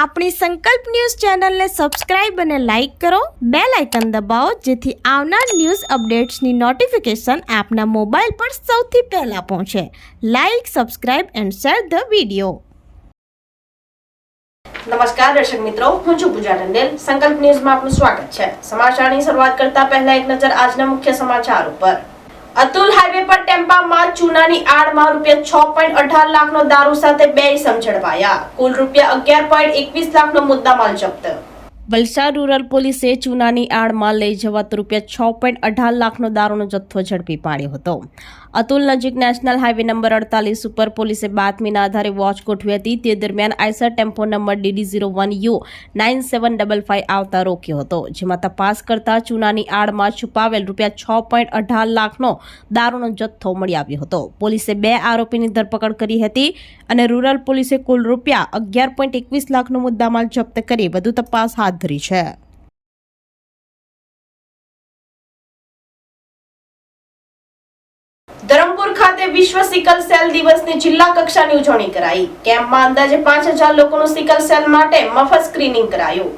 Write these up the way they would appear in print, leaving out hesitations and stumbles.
આપણી સંકલ્પ ન્યૂઝ ચેનલને સબસ્ક્રાઇબ અને લાઇક કરો, બેલ આઇકન દબાવો જેથી આવનાર ન્યૂઝ અપડેટ્સની નોટિફિકેશન આપના મોબાઈલ પર સૌથી પહેલા પહોંચે. Like, subscribe and share the video. નમસ્કાર દર્શક મિત્રો, હું છું પૂજા ટંડેલ. સંકલ્પ ન્યૂઝમાં આપનું સ્વાગત છે. સમાચારની શરૂઆત કરતા પહેલા એક નજર આજના મુખ્ય સમાચાર ઉપર. અતુલ હાઈવે પર ટેમ્પામાં ચૂનાની આડમાં ₹6.18 લાખનો દારૂ સાથે 2 ઇસમ ઝડપાયા. કુલ ₹11.21 લાખનો મુદ્દામાલ જપ્ત. વલસાડ રૂરલ પોલીસે ચૂનાની આડમાં લઈ જવાતો ₹6.18 લાખનો દારૂનો જથ્થો ઝડપી પાડ્યો હતો. અતુલ નજીક નેશનલ હાઈવે નંબર 48 ઉપર પોલીસે બાતમીના આધારે વોચ ગોઠવી હતી. તે દરમિયાન આઈસર ટેમ્પો નંબર DD01U9755 આવતા રોક્યો હતો, જેમાં તપાસ કરતા ચૂનાની આડમાં છુપાવેલ ₹6.18 લાખનો દારૂનો જથ્થો મળી આવ્યો હતો. પોલીસે 2 આરોપીની ધરપકડ કરી હતી અને રૂરલ પોલીસે કુલ ₹11.21 લાખનો મુદ્દામાલ જપ્ત કરી વધુ તપાસ હાથ ધરી છે. ધરમપુર ખાતે વિશ્વ સિકલ સેલ દિવસની જિલ્લા કક્ષાની ઉજવણી કરાઈ. કેમ્પમાં અંદાજે 5000 લોકોનું સિકલ સેલ માટે મફત સ્ક્રીનિંગ કરાયું.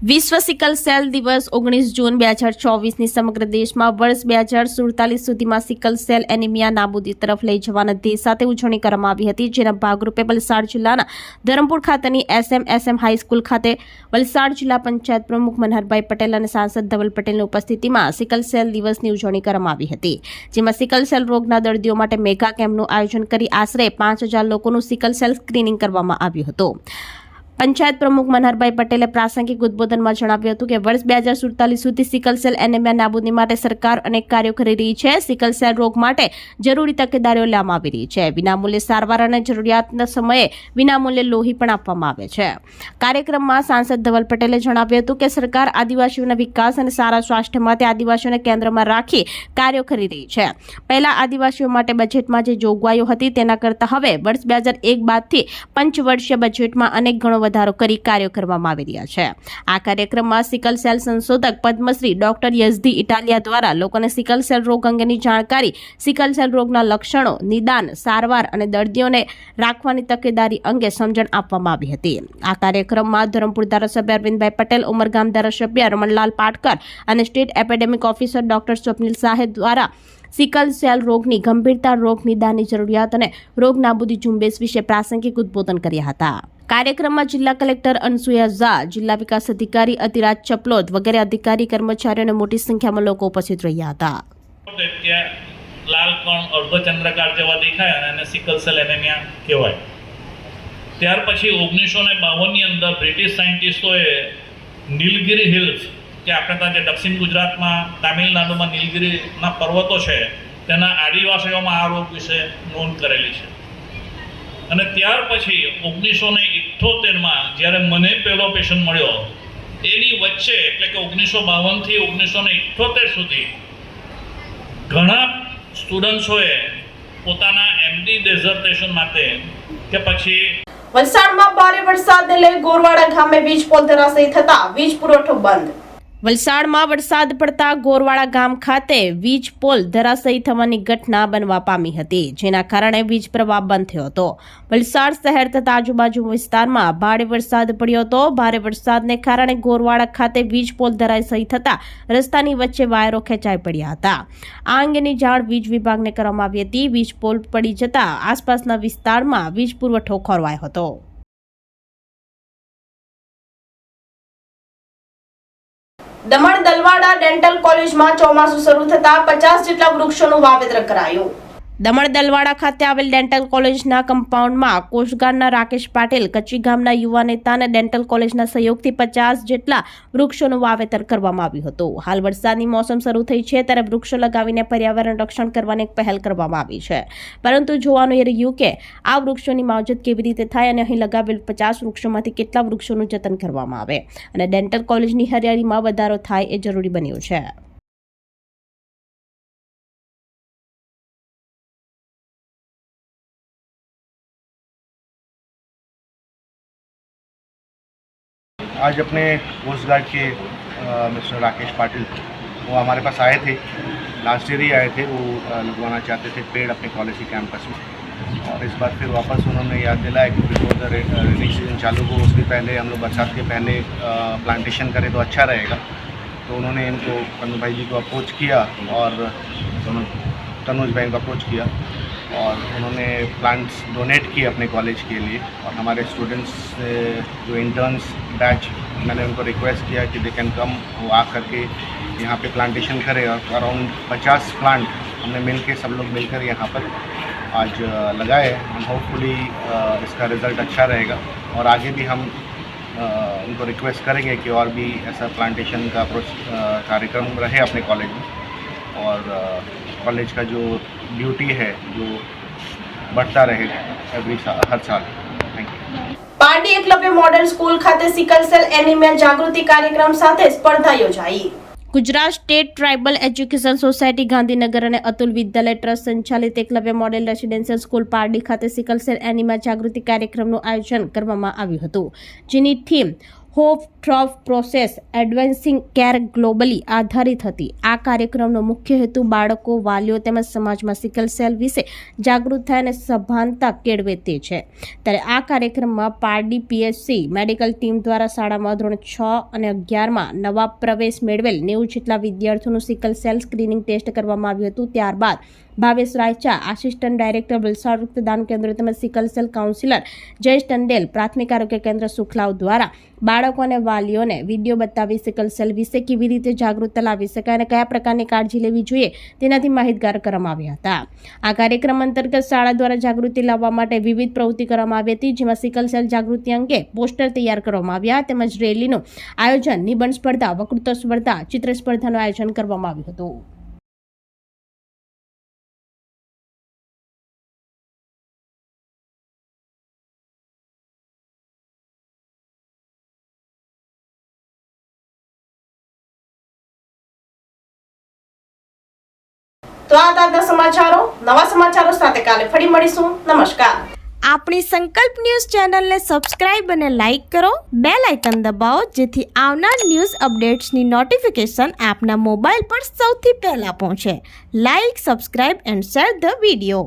વિશ્વ સિકલ સેલ દિવસ 19 જૂન 2024ની સમગ્ર દેશમાં વર્ષ 2047 સુધીમાં સિકલ સેલ એનિમિયા નાબૂદી તરફ લઈ જવાના ધ્યેય સાથે ઉજવણી કરવામાં આવી હતી. જેના ભાગરૂપે વલસાડ જિલ્લાના ધરમપુર ખાતેની SM હાઈસ્કૂલ ખાતે વલસાડ જિલ્લા પંચાયત પ્રમુખ મનહરભાઈ પટેલ અને સાંસદ ધવલ પટેલની ઉપસ્થિતિમાં સિકલ સેલ દિવસની ઉજવણી કરવામાં આવી હતી. જેમાં સિકલ સેલ રોગના દર્દીઓ માટે મેગા કેમ્પનું આયોજન કરી આશરે 5000 લોકોનું સિકલ સેલ સ્ક્રીનિંગ કરવામાં આવ્યું હતું. પંચાયત પ્રમુખ મનહરભાઈ પટેલે પ્રાસંગિક ઉદબોધનમાં જણાવ્યું હતું કે વર્ષ 2047 સુધી સિકલ સેલ એનેમિયા નાબૂદી માટે સરકાર અનેક કાર્યો કરી રહી છે. સિકલ સેલ રોગ માટે જરૂરી તકેદારીઓ લેવામાં આવી રહી છે. વિનામૂલ્યે સારવાર અને જરૂરિયાતના સમયે વિનામૂલ્યે લોહી પણ આપવામાં આવે છે. કાર્યક્રમમાં સાંસદ ધવલ પટેલે જણાવ્યું હતું કે સરકાર આદિવાસીઓના વિકાસ અને સારા સ્વાસ્થ્ય માટે આદિવાસીઓને કેન્દ્રમાં રાખી કાર્યો કરી રહી છે. પહેલા આદિવાસીઓ માટે બજેટમાં જે જોગવાઈઓ હતી તેના કરતાં હવે વર્ષ 2001 બાદથી પંચવર્ષીય બજેટમાં અનેક ગણો વધારો કરી કાર્યો કરવામાં આવી રહ્યા છે. આ કાર્યક્રમમાં સિકલ સેલ સંશોધક પદ્મશ્રી ડોક્ટર યઝદી ઇટાલિયા દ્વારા લોકોને સિકલ સેલ રોગ અંગેની જાણકારી, સિકલ સેલ રોગના લક્ષણો, નિદાન, સારવાર અને દર્દીઓને રાખવાની તકેદારી અંગે સમજણ આપવામાં આવી હતી. આ કાર્યક્રમમાં ધરમપુર ધારાસભ્ય અરવિંદભાઈ પટેલ, ઉમરગામ ધારાસભ્ય રમણલાલ પાટકર અને state epidemic officer doctor Swapnil Shah દ્વારા સિકલ સેલ રોગની ગંભીરતા, રોગ નિદાનની જરૂરિયાત અને રોગ નાબૂદી ઝુંબેશ વિશે પ્રાસંગિક ઉદબોધન કર્યા હતા. કાર્યક્રમમાં જિલ્લા કલેક્ટર અનસુયા ઝા, જિલ્લા વિકાસ અધિકારી અતિરાજ ચપલોદ વગેરે અધિકારી, કર્મચારીઓ અને મોટી સંખ્યામાં લોકો ઉપસ્થિત રહ્યા હતા. લાલ કણ અર્ધચંદ્રકાર જેવા દેખાય અને એને સિકલ સેલ એનેમિયા કહેવાય. ત્યાર પછી 1952ની અંદર બ્રિટિશ સાયન્ટિસ્ટોએ નીલગિરી હિલ્સ, કે આપણે ત્યાં જે દક્ષિણ ગુજરાતમાં તામિલનાડુમાં નીલગિરીના પર્વતો છે, તેના આદિવાસીઓમાં આ રોગ વિશે નોંધ કરેલી છે. અને ત્યાર પછી 1978માં જ્યારે મને પહેલો પેશન્ટ મળ્યો, એની વચ્ચે એટલે કે 1952થી 1978 સુધી ઘણા સ્ટુડન્ટ્સોએ પોતાના MD ડેઝર્ટેશન માટે કે પછી વલસાડમાં ભારે વરસાદને લઈ ગોરવાડા ગામે વીજ પોલ ધરાશયી થતા વીજ પુરવઠો બંધ. વલસાડમાં વરસાદ પડતા ગોરવાડા ગામ ખાતે વીજ પોલ ધરાશયી થવાની ઘટના બનવા પામી હતી, જેના કારણે વીજ પ્રવાહ બંધ થયો હતો. વલસાડ શહેર તથા આજુબાજુ વિસ્તારમાં ભારે વરસાદ પડ્યો હતો. ભારે વરસાદને કારણે ગોરવાડા ખાતે વીજ પોલ ધરાશયી થતા રસ્તાની વચ્ચે વાયરો ખેંચાઈ પડ્યા હતા. આ અંગેની જાણ વીજ વિભાગને કરવામાં આવી હતી. વીજ પોલ પડી જતા આસપાસના વિસ્તારમાં વીજ પુરવઠો ખોરવાયો હતો. દમણ દલવાડા ડેન્ટલ કોલેજમાં ચોમાસું શરૂ થતા 50 જેટલા વૃક્ષોનું વાવેતર કરાયું. દમણ દલવાડા ખાતે આવેલ ડેન્ટલ કોલેજના કમ્પાઉન્ડમાં કોસ્ટગાર્ડના રાકેશ પાટીલ, કચ્છી ગામના યુવા નેતા અને ડેન્ટલ કોલેજના સહયોગથી 50 જેટલા વૃક્ષોનું વાવેતર કરવામાં આવ્યું હતું. હાલ વરસાદની મોસમ શરૂ થઈ છે ત્યારે વૃક્ષો લગાવીને પર્યાવરણ રક્ષણ કરવાની એક પહેલ કરવામાં આવી છે. પરંતુ જોવાનું એ રહ્યું કે આ વૃક્ષોની માવજત કેવી રીતે થાય અને અહીં લગાવેલ 50 વૃક્ષોમાંથી કેટલા વૃક્ષોનું જતન કરવામાં આવે અને ડેન્ટલ કોલેજની હરિયાળીમાં વધારો થાય એ જરૂરી બન્યું છે. आज अपने कोस्ट गार्ड के मिस्टर राकेश पाटिल वो हमारे पास आए थे, लास्ट ईयर ही आए थे. वो लगवाना चाहते थे पेड़ अपने कॉलेज के कैंपस में. और इस बार फिर वापस उन्होंने याद दिलाया कि बिफोर द रेनी सीजन चालू हो उसके पहले हम लोग बरसात के पहले प्लांटेशन करें तो अच्छा रहेगा। तो उन्होंने इनको तनुज भाई जी को अप्रोच किया और तनुज भाई को अप्रोच किया और उन्होंने प्लांट्स डोनेट किए अपने कॉलेज के लिए। और हमारे स्टूडेंट्स जो इंटर्न्स बैच, मैंने उनको रिक्वेस्ट किया कि दे कैन कम, वो आ करके यहाँ पे प्लांटेशन करें। और अराउंड 50 प्लांट हमने मिल के सब लोग मिलकर यहाँ पर आज लगाए एंड होपफुली इसका रिज़ल्ट अच्छा रहेगा। और आगे भी हम उनको रिक्वेस्ट करेंगे कि और भी ऐसा प्लांटेशन का कार्यक्रम रहे अपने कॉलेज में और कॉलेज का जो ड्यूटी है जो बढ़ता रहे हर साल। Thank you. Pardi Eklavya model school ખાતે સિકલ સેલ એનિમિયા જાગૃતિ કાર્યક્રમ સાથે સ્પર્ધા યોજાઈ। Gujarat state tribal education society Gandhinagar અને અતુલ વિદ્યાલય ટ્રસ્ટ સંચાલિત Eklavya model residential school Pardi ખાતે સિકલ સેલ એનિમિયા જાગૃતિ કાર્યક્રમનું આયોજન કરવામાં આવ્યું હતું, જેની theme hope through process advancing care globally આધારિત હતી। આ કાર્યક્રમનો મુખ્ય હેતુ બાળકો, વાલીઓ તેમજ સમાજમાં સિકલ સેલ વિશે જાગૃત થાય અને સભાનતા કેળવે તે છે। ત્યારે આ કાર્યક્રમમાં પારડી પીએચસી મેડિકલ ટીમ દ્વારા શાળામાં ધોરણ 6 અને 11માં નવા પ્રવેશ મેળવેલ 90 જેટલા વિદ્યાર્થીઓનું સિકલ સેલ સ્ક્રીનિંગ ટેસ્ટ કરવામાં આવ્યું હતું। ત્યારબાદ ભાવેશ રાયચા, આસિસ્ટન્ટ ડાયરેક્ટર વલસાડ રક્તદાન કેન્દ્ર તેમજ સિકલ સેલ કાઉન્સિલર જયેશ ટંડેલ, પ્રાથમિક આરોગ્ય કેન્દ્ર સુખલાવ દ્વારા બાળકો અને વાલીઓને વિડીયો બતાવી સિકલ સેલ વિશે કેવી રીતે જાગૃતતા લાવી શકાય અને કયા પ્રકારની કાળજી લેવી જોઈએ તેનાથી માહિતગાર કરવામાં આવ્યા હતા। આ કાર્યક્રમ અંતર્ગત શાળા દ્વારા જાગૃતિ લાવવા માટે વિવિધ પ્રવૃત્તિ કરવામાં આવી હતી, જેમાં સિકલ સેલ જાગૃતિ અંગે પોસ્ટર તૈયાર કરવામાં આવ્યા તેમજ રેલીનું આયોજન, નિબંધ સ્પર્ધા, વક્તૃત્વ સ્પર્ધા, ચિત્ર સ્પર્ધાનું આયોજન કરવામાં આવ્યું હતું। તો આ તાજા સમાચારો, નવા સમાચારો સાથે કાલે ફરી મળીશું। નમસ્કાર। આપણી સંકલ્પ ન્યૂઝ ચેનલને સબસ્ક્રાઇબ અને લાઇક કરો, બેલ આઇકન દબાવો જેથી આવનાર ન્યૂઝ અપડેટ્સની નોટિફિકેશન આપના મોબાઈલ પર સૌથી પહેલા પહોંચે। Like, subscribe and share the video.